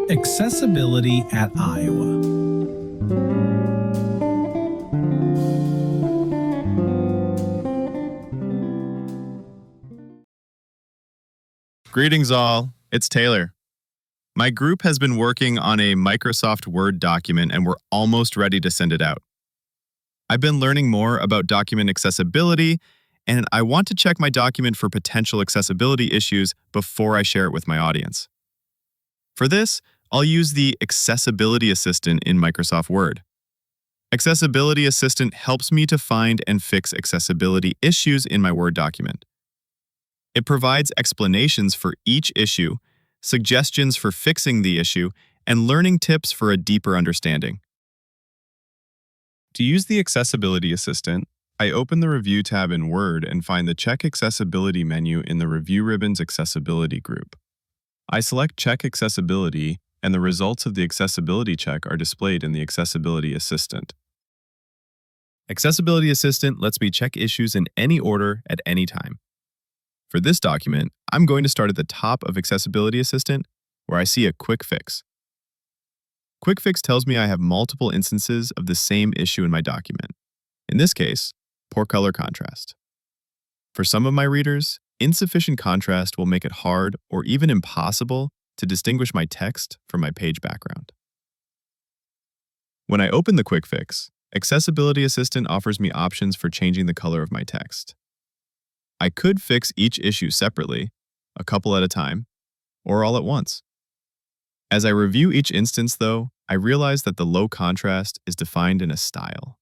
Accessibility at Iowa. Greetings all, it's Taylor. My group has been working on a Microsoft Word document and we're almost ready to send it out. I've been learning more about document accessibility and I want to check my document for potential accessibility issues before I share it with my audience. For this, I'll use the Accessibility Assistant in Microsoft Word. Accessibility Assistant helps me to find and fix accessibility issues in my Word document. It provides explanations for each issue, suggestions for fixing the issue, and learning tips for a deeper understanding. To use the Accessibility Assistant, I open the Review tab in Word and find the Check Accessibility menu in the Review Ribbon's Accessibility group. I select Check Accessibility, and the results of the accessibility check are displayed in the Accessibility Assistant. Accessibility Assistant lets me check issues in any order at any time. For this document, I'm going to start at the top of Accessibility Assistant, where I see a quick fix. Quick fix tells me I have multiple instances of the same issue in my document. In this case, poor color contrast. For some of my readers, insufficient contrast will make it hard or even impossible to distinguish my text from my page background. When I open the quick fix, Accessibility Assistant offers me options for changing the color of my text. I could fix each issue separately, a couple at a time, or all at once. As I review each instance, though, I realize that the low contrast is defined in a style.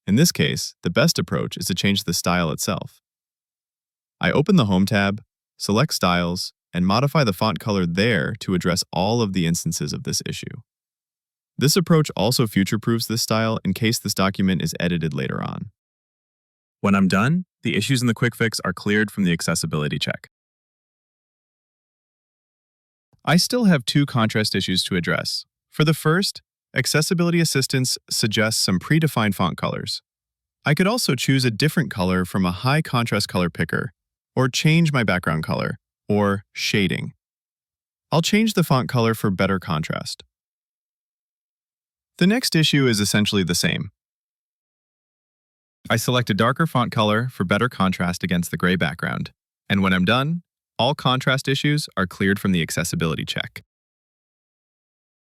In this case, the best approach is to change the style itself. I open the Home tab, select Styles, and modify the font color there to address all of the instances of this issue. This approach also future-proofs this style in case this document is edited later on. When I'm done, the issues in the quick fix are cleared from the accessibility check. I still have two contrast issues to address. For the first, Accessibility Assistant suggests some predefined font colors. I could also choose a different color from a high contrast color picker, or change my background color, or shading. I'll change the font color for better contrast. The next issue is essentially the same. I select a darker font color for better contrast against the gray background, and when I'm done, all contrast issues are cleared from the accessibility check.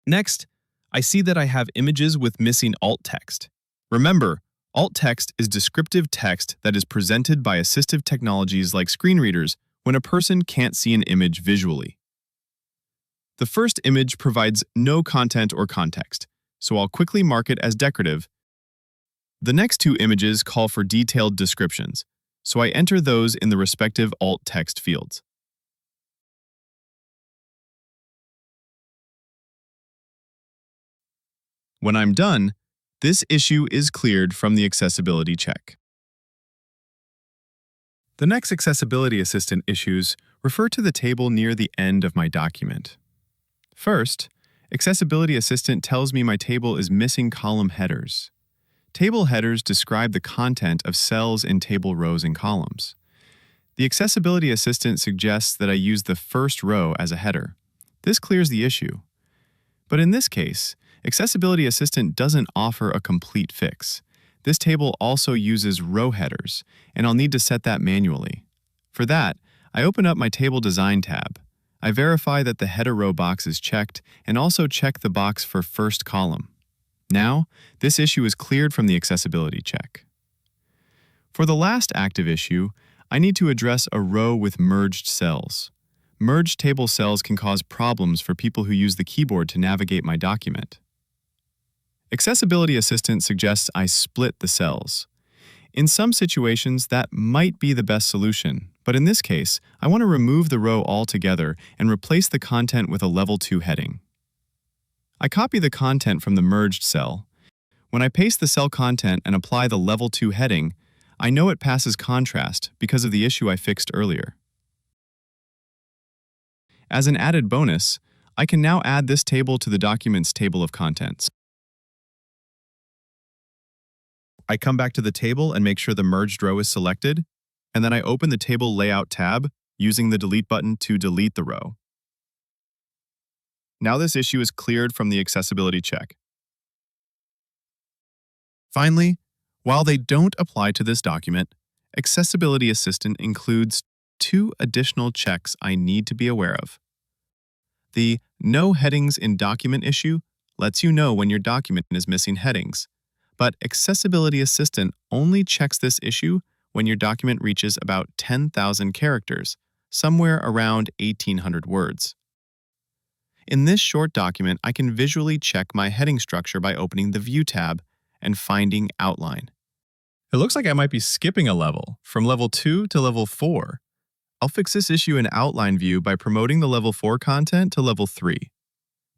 Next, I see that I have images with missing alt text. Remember, alt text is descriptive text that is presented by assistive technologies like screen readers when a person can't see an image visually. The first image provides no content or context, so I'll quickly mark it as decorative. The next two images call for detailed descriptions, so I enter those in the respective alt text fields. When I'm done, this issue is cleared from the accessibility check. The next Accessibility Assistant issues refer to the table near the end of my document. First, Accessibility Assistant tells me my table is missing column headers. Table headers describe the content of cells in table rows and columns. The Accessibility Assistant suggests that I use the first row as a header. This clears the issue. But in this case, Accessibility Assistant doesn't offer a complete fix. This table also uses row headers, and I'll need to set that manually. For that, I open up my Table Design tab. I verify that the header row box is checked and also check the box for first column. Now, this issue is cleared from the accessibility check. For the last active issue, I need to address a row with merged cells. Merged table cells can cause problems for people who use the keyboard to navigate my document. Accessibility Assistant suggests I split the cells. In some situations, that might be the best solution, but in this case, I want to remove the row altogether and replace the content with a Level 2 heading. I copy the content from the merged cell. When I paste the cell content and apply the Level 2 heading, I know it passes contrast because of the issue I fixed earlier. As an added bonus, I can now add this table to the document's table of contents. I come back to the table and make sure the merged row is selected, and then I open the Table Layout tab using the Delete button to delete the row. Now this issue is cleared from the accessibility check. Finally, while they don't apply to this document, Accessibility Assistant includes two additional checks I need to be aware of. The No Headings in Document issue lets you know when your document is missing headings, but Accessibility Assistant only checks this issue when your document reaches about 10,000 characters, somewhere around 1,800 words. In this short document, I can visually check my heading structure by opening the View tab and finding Outline. It looks like I might be skipping a level, from level 2 to level 4. I'll fix this issue in Outline View by promoting the level 4 content to level 3.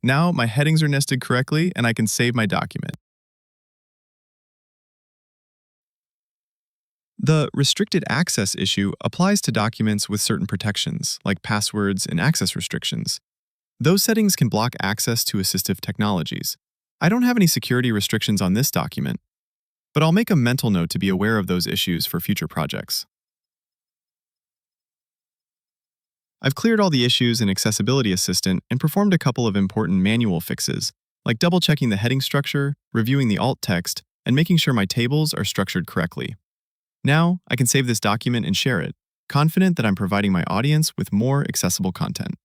Now my headings are nested correctly and I can save my document. The restricted access issue applies to documents with certain protections, like passwords and access restrictions. Those settings can block access to assistive technologies. I don't have any security restrictions on this document, but I'll make a mental note to be aware of those issues for future projects. I've cleared all the issues in Accessibility Assistant and performed a couple of important manual fixes, like double-checking the heading structure, reviewing the alt text, and making sure my tables are structured correctly. Now, I can save this document and share it, confident that I'm providing my audience with more accessible content.